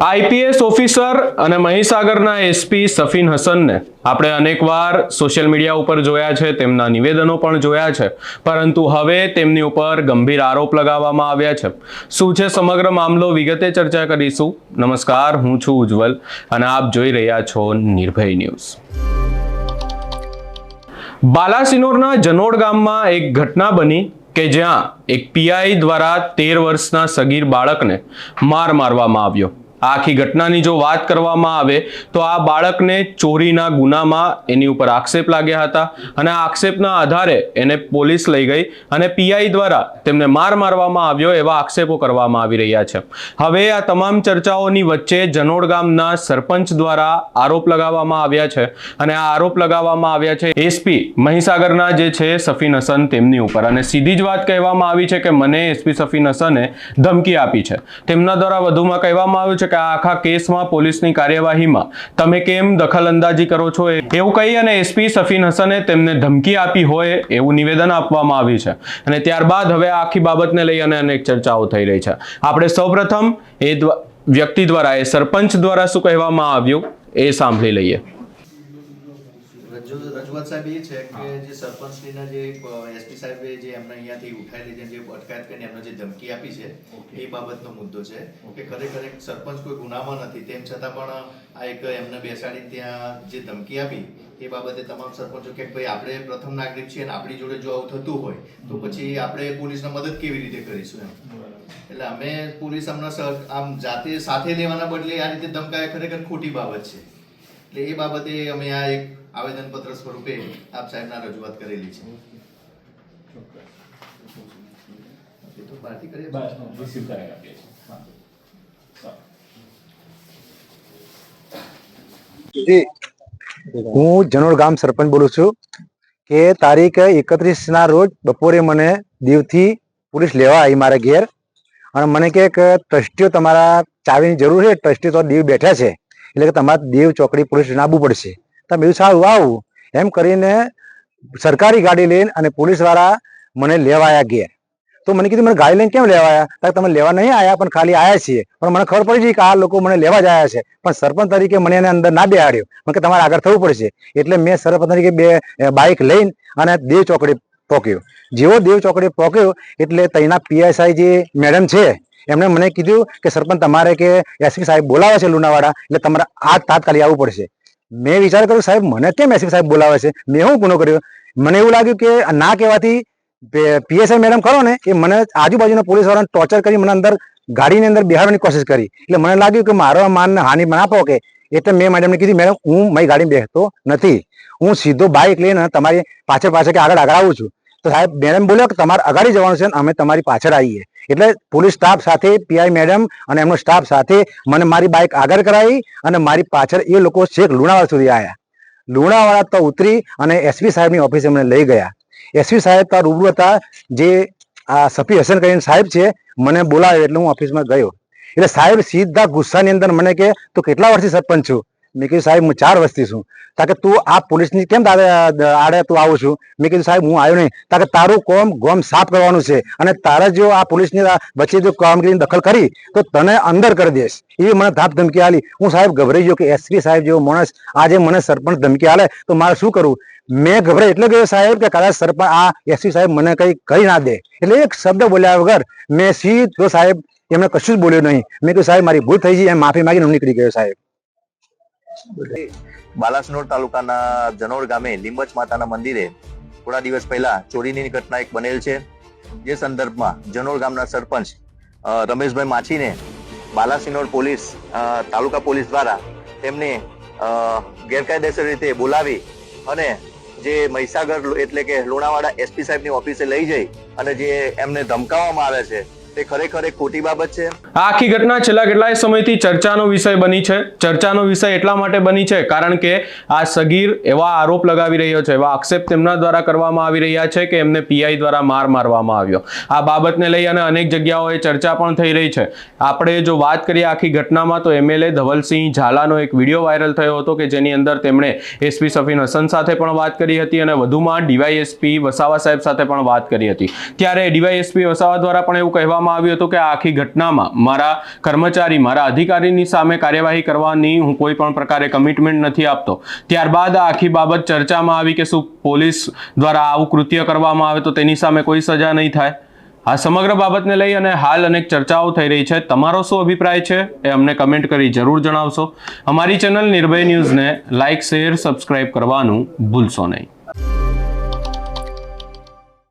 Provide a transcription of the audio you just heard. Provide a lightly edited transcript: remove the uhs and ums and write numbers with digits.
IPS officer અને મહીસાગરના SP Safin હસનને આપણે અનેકવાર સોશિયલ મીડિયા ઉપર જોયા છે, તેમના નિવેદનો પણ જોયા છે, પરંતુ હવે તેમની ઉપર ગંભીર આરોપ લગાવવામાં આવ્યા છે। શું છે સમગ્ર મામલો, વિગતે ચર્ચા કરીશું। નમસ્કાર, હું છું ઉજ્જવલ અને આપ જોઈ રહ્યા છો નિર્ભય ન્યૂઝ। બાલાસિનોરના જનોડ ગામમાં એક ઘટના બની કે જ્યાં એક પીઆઈ દ્વારા 13 વર્ષના સગીર બાળકને માર મારવામાં આવ્યો। આખી ઘટનાની જો વાત કરવામાં આવે તો આ બાળકને ચોરીના ગુનામાં એની ઉપર આક્ષેપ લાગ્યા હતા અને આ આક્ષેપના આધારે એને પોલીસ લઈ ગઈ અને પીઆઈ દ્વારા તેમને માર મારવામાં આવ્યો એવા આક્ષેપો કરવામાં આવી રહ્યા છે। હવે આ તમામ ચર્ચાઓની વચ્ચે જનોડ ગામના સરપંચ દ્વારા આરોપ લગાવવામાં આવ્યા છે અને આ આરોપ લગાવવામાં આવ્યા છે એસપી મહીસાગરના જે છે સફીન હસન તેમની ઉપર, અને સીધી જ વાત કહેવામાં આવી છે કે મને એસપી સફીન હસને ધમકી આપી છે। તેમના દ્વારા વધુમાં કહેવામાં આવ્યું છે કે આ આખા કેસમાં પોલીસની કાર્યવાહીમાં તમે કેમ દખલઅંદાજી કરો છો એવું કહી અને એસપી સફીન હસને તેમને ધમકી આપી હોય એવું નિવેદન આપવામાં આવ્યું છે અને ત્યારબાદ હવે આખી બાબતને લઈ અને અનેક ચર્ચાઓ થઈ રહી છે। આપણે સૌપ્રથમ એ વ્યક્તિ દ્વારા, એ સરપંચ દ્વારા શું કહેવામાં આવ્યું એ સાંભળી લઈએ। રજૂઆત સાહેબ એ છે કે જે સરપંચશ્રીના જે એસપી સાહેબે જે એમને અહીંયાથી ઉઠાઈ લીધી, જે અટકાયત કરીને એમને જે ધમકી આપી છે એ બાબતનો મુદ્દો છે કે ખરેખર એક સરપંચ કોઈ ગુનામાં નથી, તેમ છતાં પણ આ એક એમને બેસાડી ત્યાં જે ધમકી આપી એ બાબતે તમામ સરપંચો કે ભાઈ આપણે પ્રથમ નાગરિક છીએ અને આપણી જોડે જો આવું થતું હોય તો પછી આપણે પોલીસને મદદ કેવી રીતે કરીશું એમ। એટલે અમે પોલીસ આમ જાતે સાથે લેવાના બદલે આ રીતે ધમકાવે ખરેખર ખોટી બાબત છે। એટલે એ બાબતે અમે આ એક આવેદનપત્ર સ્વરૂપે આપ સાહેબના રજૂઆત કરેલી છે। હું જનોડ ગામ સરપંચ બોલું છું કે તારીખ 31 ના રોજ બપોરે મને દીવથી પોલીસ લેવા આવી મારા ઘેર અને મને કે ટ્રસ્ટીઓ તમારા ચાવીની જરૂર છે, ટ્રસ્ટી તો દીવ બેઠા છે એટલે કે તમારે દીવ ચોકડી પોલીસ આવવું પડશે। તમે એવું સારું આવું એમ કરીને સરકારી ગાડી લઈને અને પોલીસ વાળા મને લેવા આવ્યા ઘેર। તો મને કીધું મને ગાડી લઈને કેમ લેવા આવ્યા? તમે લેવા નહીં આવ્યા પણ ખાલી આવ્યા છીએ, પણ મને ખબર પડી કે આ લોકો મને લેવા જ આવ્યા છે, પણ સરપંચ તરીકે મને એને અંદર ના બેહાડ્યો, મને કે તમારે આગળ થવું પડશે। એટલે મેં સરપંચ તરીકે બે બાઇક લઈને અને દેવ ચોકડી પહોંચ્યો। જેવો દેવ ચોકડી પહોંચ્યો એટલે ત્યાંના પીએસઆઈ જે મેડમ છે એમણે મને કીધું કે સરપંચ તમારે કે એસપી સાહેબ બોલાવે છે લુણાવાડા, એટલે તમારે આ તાત્કાલિક આવવું પડશે। મેં વિચાર કર્યો સાહેબ મને કેમ એસપી સાહેબ બોલાવે છે, મેં શું ગુનો કર્યો? મને એવું લાગ્યું કે ના કહેવાથી પીએસઆઈ મેડમ ખરો ને એ મને આજુબાજુના પોલીસ વાળાને ટોર્ચર કરી મને અંદર ગાડીની અંદર બેહાડવાની કોશિશ કરી, એટલે મને લાગ્યું કે મારો માનને હાનિ ના પહોંચે, એટલે મેં મેડમને કીધું મેડમ હું મારી ગાડી બેસતો નથી, હું સીધો બાઇક લઈને તમારી પાછળ કે આગળ આવું છું। તો સાહેબ મેડમ બોલ્યો કે તમારે અગાડી જવાનું છે અને અમે તમારી પાછળ આવીએ, એટલે પોલીસ સ્ટાફ સાથે પીઆઈ મેડમ અને એમનો સ્ટાફ સાથે મને મારી બાઇક આગળ કરાવી અને મારી પાછળ એ લોકો છેક લુણાવાડા સુધી આવ્યા। લુણાવાડા તો ઉતરી અને એસપી સાહેબની ઓફિસે અમને લઈ ગયા। એસપી સાહેબ તો રૂબરૂ હતા, જે આ સફી હસન કરીને સાહેબ છે, મને બોલાવ્યો એટલે હું ઓફિસમાં ગયો। એટલે સાહેબ સીધા ગુસ્સાની અંદર મને કે તું કેટલા વર્ષથી સરપંચ છું? મેં કીધું સાહેબ હું 4 વર્ષથી છું। તાકે તું આ પોલીસની કેમ આડે તું આવું છું? મેં કીધું સાહેબ હું આવ્યો નહીં, તાકે તારું ગોમ સાફ કરવાનું છે અને તારે જો આ પોલીસની વચ્ચે જો કામગીરીની દખલ કરી તો તને અંદર કરી દેશ, એવી મને ધાપ ધમકી આલી। હું સાહેબ ગભરાઈ ગયો કે એસપી સાહેબ જેવો માણસ આજે મને સરપંચ ધમકી આલે તો મારે શું કરવું? મેં ગભરાઈ એટલે ગયો સાહેબ કે કદાચ સરપંચ આ એસપી સાહેબ મને કઈ કહી ના દે, એટલે એક શબ્દ બોલ્યા વગર મેં સીધો સાહેબ એમને કશું જ બોલ્યો નહીં। મેં કહ્યું સાહેબ મારી ભૂલ થઈ ગઈ, એમ માફી માંગીને હું નીકળી ગયો સાહેબ। બાલાસિનોર તાલુકાના જનોડ ગામે લીંબચ માતાના મંદિરે થોડા દિવસ પહેલા ચોરીની ઘટના એક બનેલ છે, જે સંદર્ભમાં જનોડ ગામના સરપંચ રમેશભાઈ માછીને બાલાસિનોર પોલીસ તાલુકા પોલીસ દ્વારા તેમને ગેરકાયદેસર રીતે બોલાવી અને જે મહીસાગર એટલે કે લુણાવાડા એસપી સાહેબની ઓફિસે લઈ જઈ અને જે એમને ધમકાવવામાં આવે છે તે ખરેખર એક ખોટી બાબત છે। આ આખી ઘટના છેલ્લા કેટલાય સમયથી ચર્ચાનો વિષય બની છે। ચર્ચાનો વિષય એટલા માટે બની છે કારણ કે આ સગીર એવા આરોપ લગાવી રહ્યો છે, એવા આક્ષેપ તેમના દ્વારા કરવામાં આવી રહ્યા છે કે એમને પીઆઈ દ્વારા માર મારવામાં આવ્યો। આ બાબતને લઈ અને અનેક જગ્યાઓએ ચર્ચા પણ થઈ રહી છે। આપણે જો વાત કરીએ આખી ઘટનામાં તો એમએલએ ધવલસિંહ ઝાલાનો એક વિડીયો વાયરલ થયો હતો કે જેની અંદર તેમણે એસપી સફીન હસન સાથે પણ વાત કરી હતી અને વધુમાં ડીવાયએસપી વસાવા સાહેબ સાથે પણ વાત કરી હતી। ત્યારે ડીવાયએસપી વસાવા દ્વારા પણ એવું કહેવામાં કહેવામાં આવ્યું હતું કે આ આખી ઘટનામાં મારા કર્મચારી મારા અધિકારીની સામે કાર્યવાહી કરવાની હું કોઈ પણ પ્રકારે કમિટમેન્ટ નથી આપતો. ત્યારબાદ આ આખી બાબત ચર્ચામાં આવી કે શું પોલીસ દ્વારા આવું કૃત્ય કરવામાં આવે તો તેની સામે કોઈ સજા નહીં થાય. આ સમગ્ર બાબતને લઈ અને હાલ અનેક ચર્ચાઓ થઈ રહી છે. તમારો શું અભિપ્રાય છે એ અમને કમેન્ટ કરી જરૂર જણાવશો. અમારી ચેનલ નિર્ભય ન્યૂઝને લાઇક, શેર, સબસ્ક્રાઇબ કરવાનું ભૂલશો નહીં.